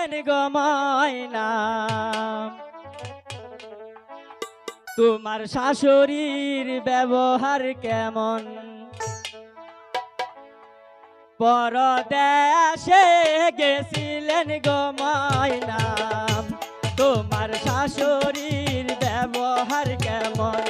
গেছিলেন গো ময়না, তোমার শাশুড়ির ব্যবহার কেমন? পরদেশে গেছিলেন গো ময়না, তোমার শাশুড়ির ব্যবহার কেমন?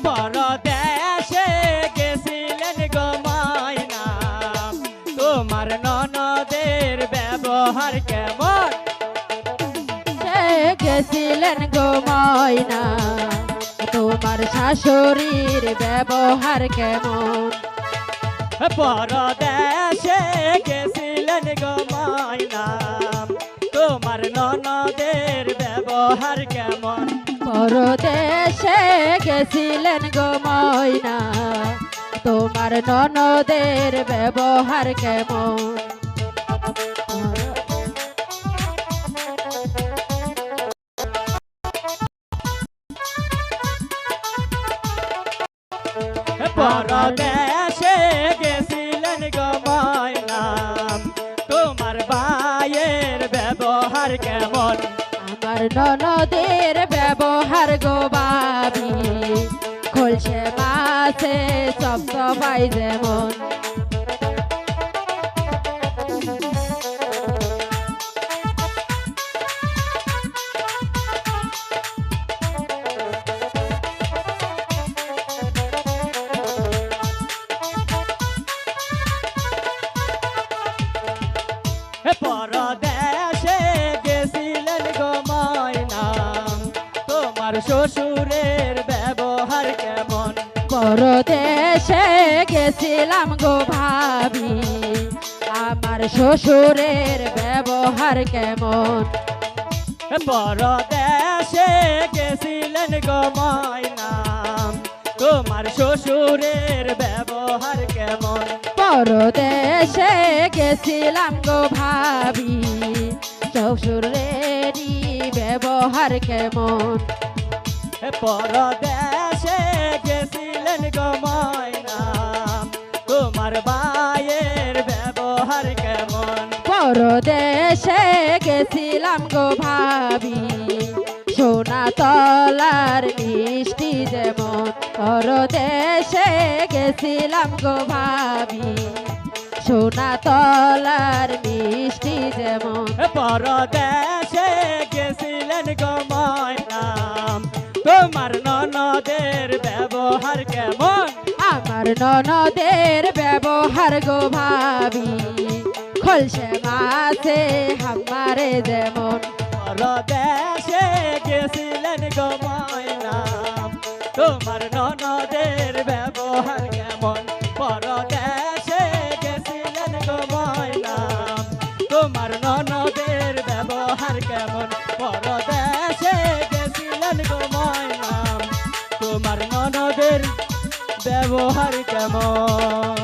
পরদেশে গেছিলেন গো ময়না, তোমার ননদের ব্যবহার কেমন? গেছিলেন গো ময়না, তোমার শাশুড়ির ব্যবহার কেমন? পরদেশে গেছিলেন গো ময়না, তোমার ননদের ব্যবহার কেমন? পরদেশে গেছিলেন গো ময়না, তোমার ননদের ব্যবহার কেমন? পরদেশে গেছিলেন গো ময়না, তোমার ভাইয়ের ব্যবহার কেমন? আমার ননদের ব্যবহার গো বাবি, খোলসে মাছে সব সবাই যেমন। পরদেশে গেছিলেন গো ময়না, তোমার শ্বশুরের ব্যবহার কেমন? পরদেশে গেছিলাম গো ভাবি, আমার শ্বশুরের ব্যবহার কেমন? পরদেশে গেছিলেন গো ময়না, তোমার শ্বশুরের ব্যবহার কেমন? পরদেশে গেছিলাম গো ভাবি, শ্বশুরেরই ব্যবহার কেমন? পরদেশে গেছিলেন গো ময়না, তোমার ভাইয়ের ব্যবহার কেমন? পরদেশে গেছিলাম গো ভাবি, সোনা তলার মিষ্টি যেমন। পরদেশে গেছিলাম গো ভাবি, সোনা তলার মিষ্টি যেমন। পরদেশে গেছিলেন গো ময়না, তোমার ননদের ব্যবহার কেমন? আমার ননদের ব্যবহার গো ভাবি, খোলসে মাছে হামারে যেমন। পরদেশে গেছিলেন গো ময়না, তোমার ননদের ব্যবহার কেমন? পরদেশে গেছিলেন গো ময়না, তোমার ননদের ব্যবহার কেমন? পরদেশে গেছিলেন গো ময়না, তোমার ননদের ব্যবহার কেমন?